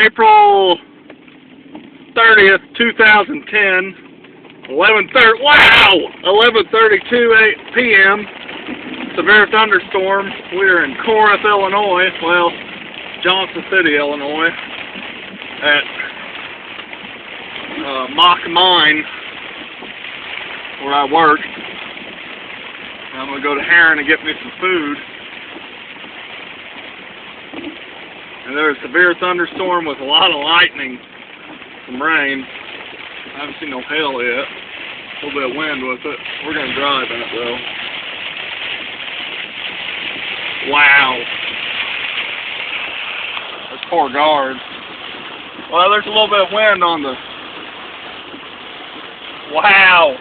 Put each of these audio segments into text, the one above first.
April 30th, 2010, 11:30. Wow, 11:32 p.m. Severe thunderstorm. We're in Corinth, Illinois. Well, Johnston City, Illinois, at Mock Mine, where I work. I'm gonna go to Herrin and get me some food. And there's a severe thunderstorm with a lot of lightning, some rain. I haven't seen no hail yet. A little bit of wind with it. We're going to drive in it though. Wow. Those poor guards. Well, there's a little bit of wind on the... Wow.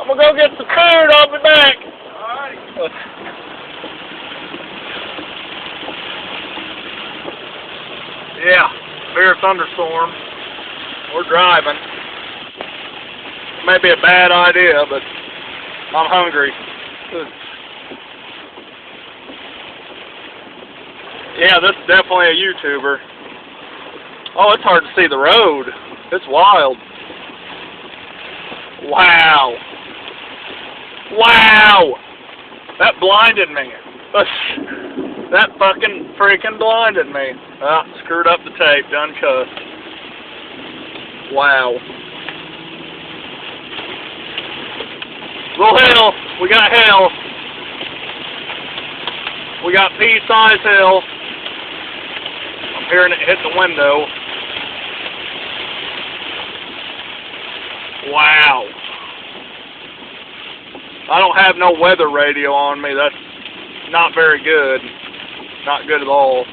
I'm gonna go get some food, I'll be back. Alright. Yeah, severe thunderstorm. We're driving. May be a bad idea, but I'm hungry. Yeah, this is definitely a YouTuber. Oh, it's hard to see the road. It's wild. Wow. Wow! That blinded me. That fucking freaking blinded me. Ah, screwed up the tape, done cussed. Wow. Little hill. We got hill. We got pea-sized hill. I'm hearing it hit the window. Wow. I don't have no weather radio on me. That's not very good. Not good at all.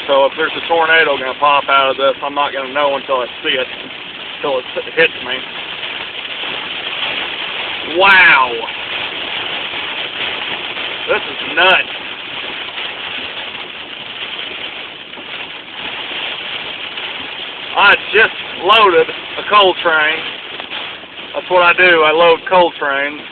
So if there's a tornado going to pop out of this, I'm not going to know until I see it. Until it hits me. Wow. This is nuts. I just loaded a coal train. That's what I do. I load coal trains.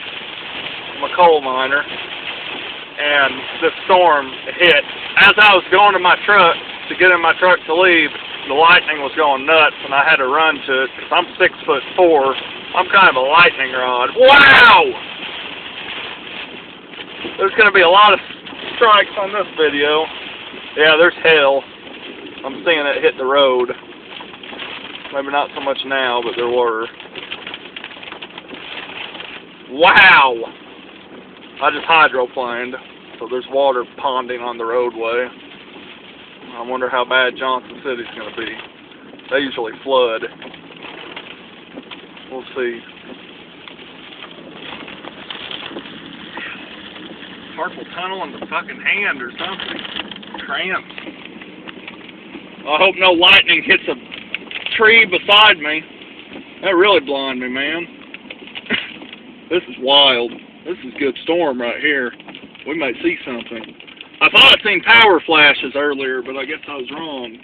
I'm a coal miner. And this storm hit. As I was going to my truck, to get in my truck to leave, the lightning was going nuts, and I had to run to it, because I'm 6'4". I'm kind of a lightning rod. Wow! There's going to be a lot of strikes on this video. Yeah, there's hail. I'm seeing it hit the road. Maybe not so much now, but there were. Wow! I just hydroplaned, so there's water ponding on the roadway. I wonder how bad Johnston City's going to be. They usually flood. We'll see. Carpal tunnel in the fucking hand or something. Cramps. I hope no lightning hits a tree beside me. That really blinded me, man. This is wild. This is a good storm right here. We might see something. I thought I'd seen power flashes earlier, but I guess I was wrong.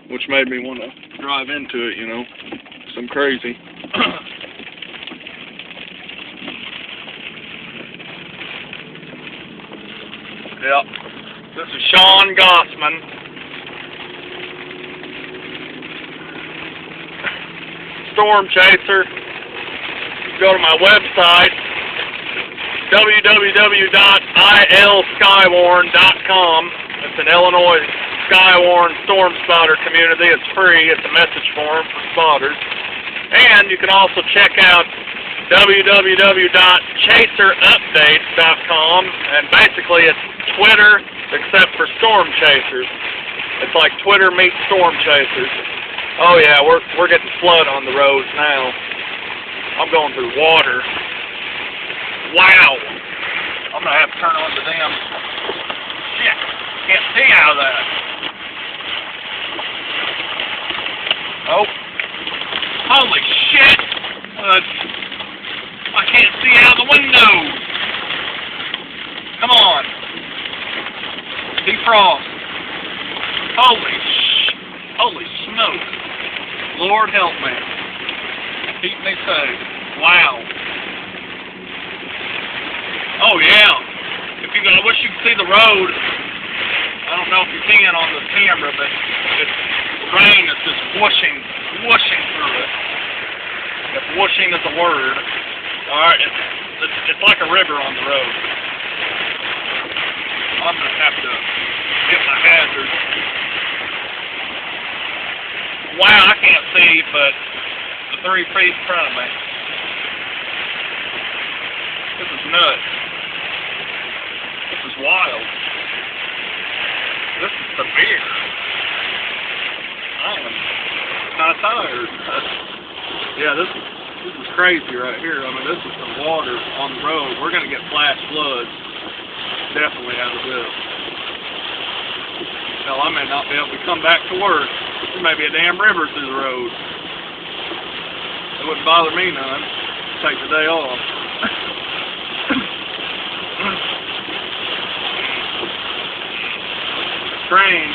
Which made me want to drive into it, you know. So I'm crazy. Yep. This is Shawn Gossman. Storm chaser. Go to my website, www.ilskywarn.com. It's an Illinois Skywarn storm spotter community. It's free. It's a message forum for spotters. And you can also check out www.chaserupdates.com. And basically it's Twitter except for storm chasers. It's like Twitter meets storm chasers. Oh yeah, we're getting flood on the roads now. I'm going through water. Wow. I'm gonna have to turn on the damn shit. Can't see out of that. Oh. Holy shit. I can't see out the window. Come on. Defrost. Holy smoke. Lord help me. Keep me safe. Wow. Oh yeah. I wish you could see the road. I don't know if you can on the camera, but rain is just whooshing through it. If whooshing is a word. Alright, it's like a river on the road. I'm gonna have to get my hazard. Wow, I can't see, but the 3 feet in front of me. This is nuts. This is wild. This is severe. I am kind of tired. Yeah, this is crazy right here. I mean, this is some water on the road. We're going to get flash floods definitely out of this. Hell, I may not be able to come back to work. There may be a damn river through the road. It wouldn't bother me none. Take the day off. Train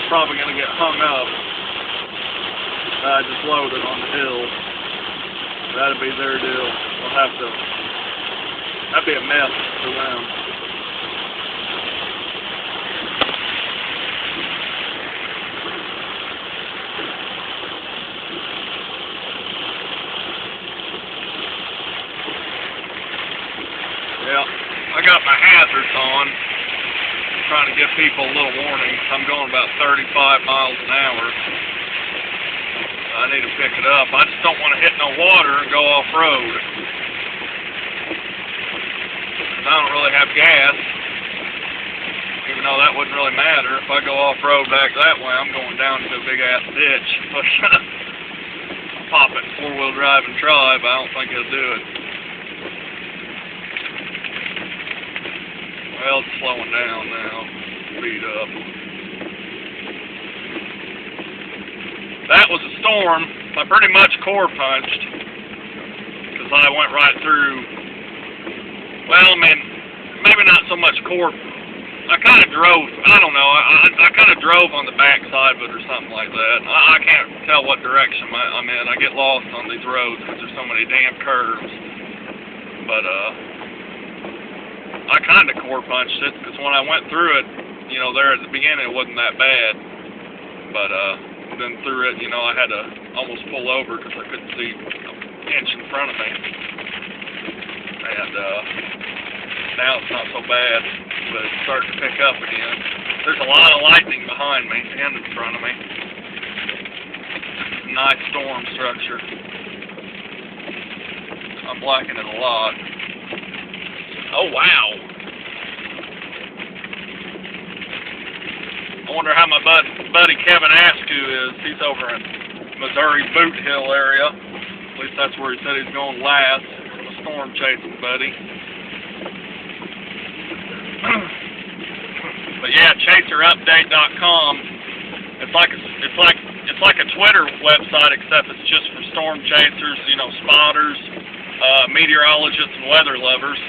probably going to get hung up. Just loaded on the hill. That'll be their deal. They'll have to. That'd be a mess for them. Yeah, I got my hazards on. Trying to give people a little warning. I'm going about 35 miles an hour. I need to pick it up. I just don't want to hit no water and go off-road. I don't really have gas. Even though that wouldn't really matter. If I go off-road back that way, I'm going down to a big-ass ditch. Pop it in 4-wheel drive and try, but I don't think it'll do it. Well, it's slowing down now. Speed up. That was a storm. I pretty much core punched. Because I went right through. Well, I mean, maybe not so much core. I kind of drove. I don't know. I kind of drove on the backside of it or something like that. I can't tell what direction I'm in. I get lost on these roads because there's so many damn curves. But, I kind of core punched it, because when I went through it, you know, there at the beginning it wasn't that bad. But, then through it, you know, I had to almost pull over because I couldn't see an inch in front of me. And, now it's not so bad, but it's starting to pick up again. There's a lot of lightning behind me and in front of me. Nice storm structure. I'm liking it a lot. Oh, wow. I wonder how my buddy Kevin Askew is. He's over in Missouri Boot Hill area. At least that's where he said he's going last. A storm chasing buddy. But yeah, chaserupdate.com. It's like a Twitter website, except it's just for storm chasers, you know, spotters, meteorologists, and weather lovers.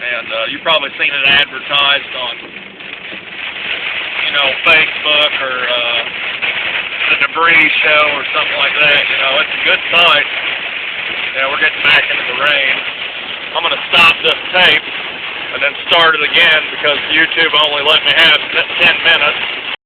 And you've probably seen it advertised on, you know, Facebook or the Debris Show or something like that. You know, it's a good site. Yeah, we're getting back into the rain. I'm going to stop this tape and then start it again because YouTube only let me have 10 minutes.